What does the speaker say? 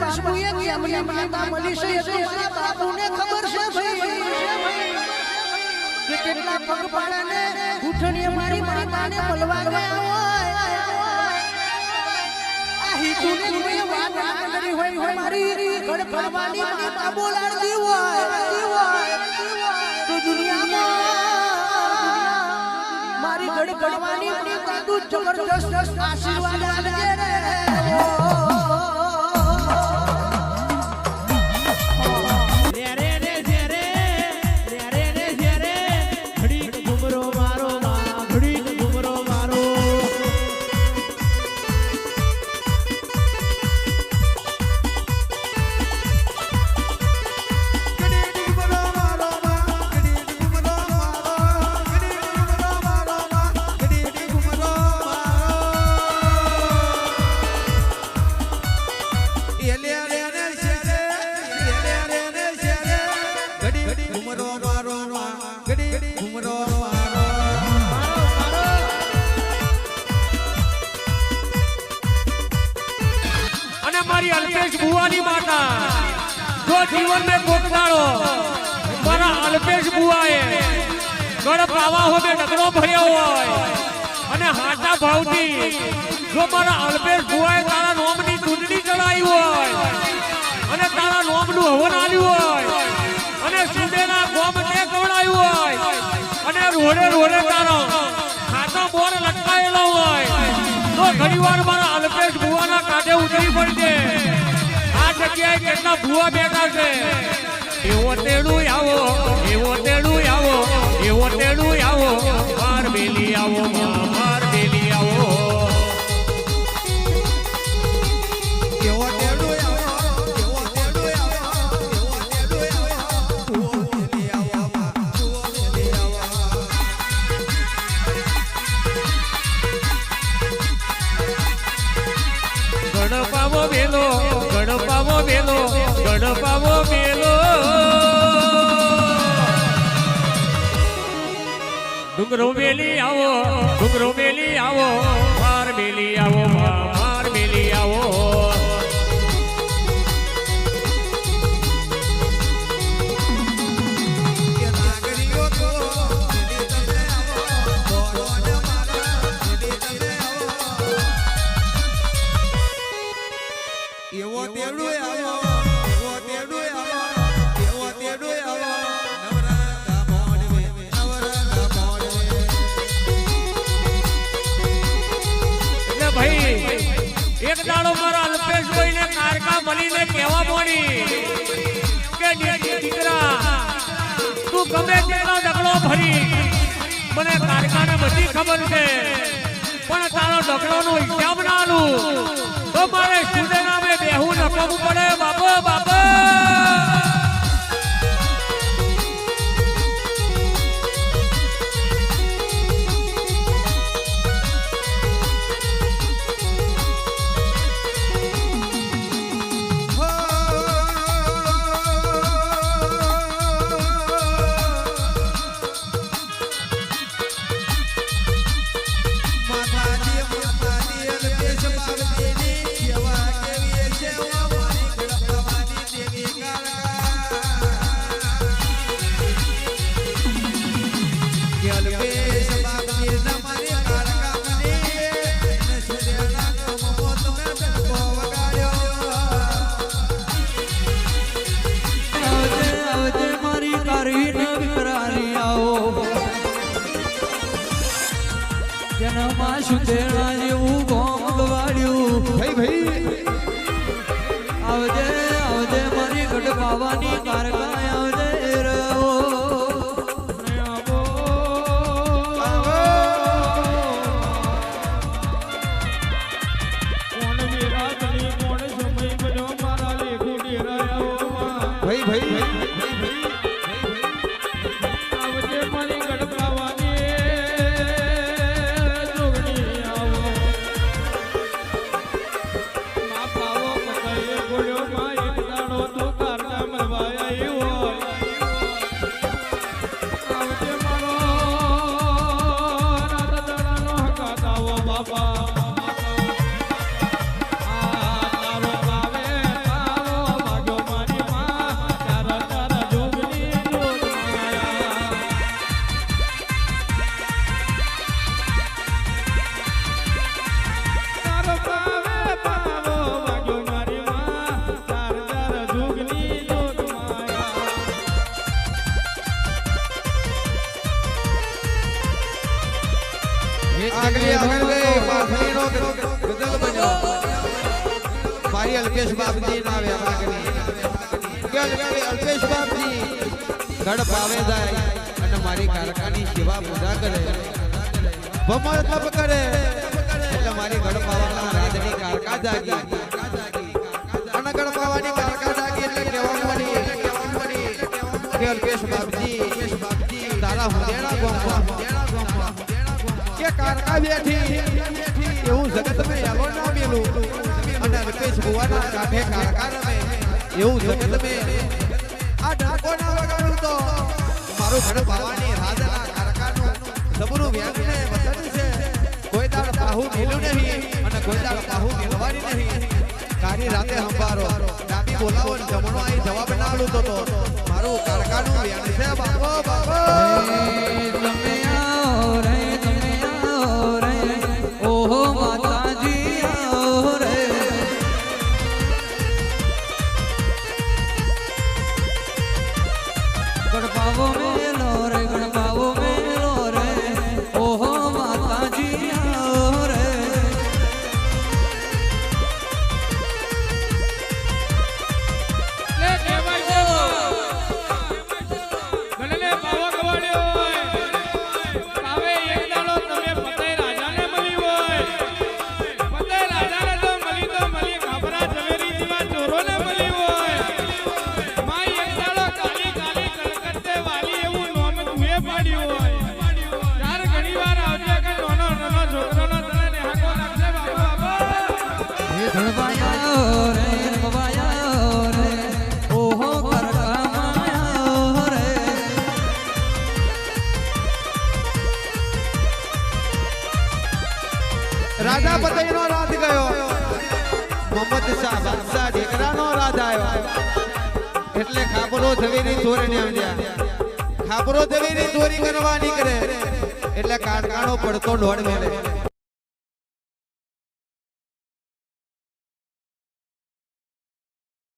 બાપુએ કેમની માતા મળી છે એ તો મારા બાપુને ખબર છે ભાઈ કે કેટલા પગ પાડાને ઘૂંટણીએ મારી માતાને મળવા ગયા હોય આ હિતુને કોઈ વાત કરી હોય મારી ગડપાવાની માતા બોલાડતી હોય તો દુનિયામાં મારી ગડપાવાની માતા તું જબરદસ્ત આશીર્વાદ આપજે રે મારી અલ્પેશ બુવાની માતા જો જીવન में કોકડાળો મારા અલ્પેશ બુવાએ ગળ પાવા હોમે ડગરો ભર્યો હોય અને હાટા ભાવથી જો મારા અલ્પેશ બુવાએ તારા નોમની ચૂંટણી ચડાવી હોય અને તારા નોમનું હવન આલ્યું હોય અને સુદેના ગોમ તે કવડાયું હોય અને રોડે રોડે તારો હાથો બોર લટકાયેલો હોય તો ઘણીવાર મારા અલ્પેશ બુવાના કાઢે ઉતરી પડશે આ જગ્યાએ કેટલા ભુવા બેઠા છે એવો તેડું આવો એવો તેડું આવો એવો તેડું આવો માર બેલી આવો માર બેલી આવો એવો તેડું આવો એવો તેડું આવો એવો તેડું આવો ઓ બેલી આવો ઓ બેલી આવો ગણપાવો બેલો ગણપાવો બેલો ગણપાવો બેલો ડુંગરો બેલી આવો ડુંગરો બેલી આવો માર બેલી આવો માર બેલી આવો કે નાગરીઓ તો બેલી તમે આવો બોલોને મારા બેલી તમે આવો એવો તેડું આવો એવો તેડું આવો એવો તેડું આવો નવરંગા મોડવે નવરંગા મોડવે એટલે ભાઈ એક દાડો મારા અલ્પેશભાઈ ને કારકા મળીને કહેવા મોડી કે દીકરા તું ગમે તેટલો ડગલો ભરી મને કારકાને બધી ખબર છે પણ તારો ડગલોનો હિસાબ ના આલું તો મારે સુદેનામે બેહું નકમવું પડે બાપો બાપો માતાજી માતાજી અલ્પેશ બાબતેની કેવા કેવી છે મારી ગડપવાની દેવી કાળકા અલ્પેશ બાબતે તમારી કાળકા મને નસરેના કમો તમે ડકો વગાડ્યો આવજે આવજે મારી કારી ન વિકરાલી આવો જન્મમાં સુધેડા જેવું ગોમ ગવાડ્યું ભાઈ આવજે આવજે મારી ગઢ કારકા આવજે રહો મારો ગઝલ બન્યો ભાઈ અલ્પેશ બાપજી ના વેવાગની કે અલ્પેશ બાપજી ગઢ પાવે જાય અને મારી કારકાની સેવા પૂજા કરે ભમર તપ કરે એટલે મારી ગઢ પાવાના રાજની કારકા જાગી અને ગઢ પાવાની કારકા જાગી એટલે કહેવા મળી કે અલ્પેશ બાપજી તારા હુંદેડા ગોમમાં કે કારકા બેઠી એવું જગત મેં એલો ના મેલું અને અલ્પેશ ભુવાના કાંઠે કારકા રમે એવું જગત મેં આ ડાકો ના વગાડું તો મારું ઘર પાવાની રાધના કારકાનું સબરું વ્યાજને વતન છે કોઈ દાડ પાહુ મેલું નહીં અને કોઈ દાડ પાહુ મેલવાની નહીં કારી રાતે હંભારો ડાબી બોલાવો ને જમણો અહીં જવાબ ના આલું તો મારું કારકાનું વ્યાજ છે બાપો બાપો તમે આવો રે ઓહો માતાજી આવો રે ગણપાવો મેલો રે ગણપાવો મેલો રે ઓહો માતાજી આવો રે લે દેવાય ગણને પાવા ગવાડ્યો હોય હવે એક દાડો તમે પતઈ રાજાને મળી હોય પતઈ રાજાને તો મળી ખાબરા ઝવેરી જેવા ચોરોને મળી હોય માઈ એક દાડો કાલી કાલી કલકત્તે વાલી એવું નોમ તુએ પાડ્યું હોય ચાર ઘણીવાર આવજે કે નાનો છોકરોનો તને નેહાકો લાગશે બાપા હે ધણવાયા રે રમવાયા રે ઓહો કરકામાયા રે રાજા પતઈનો રાજ ગયો મોહમ્મદ શાહ બાદશાહ ઢેકરાનો રાજ આવ્યો એટલે ખાપરો ઝવેરી ચોરીને આવ્યા ખાપરો ઝવેરી ચોરી કરવા નીકળે એટલે કારકાનો પડતો દોડ મેળે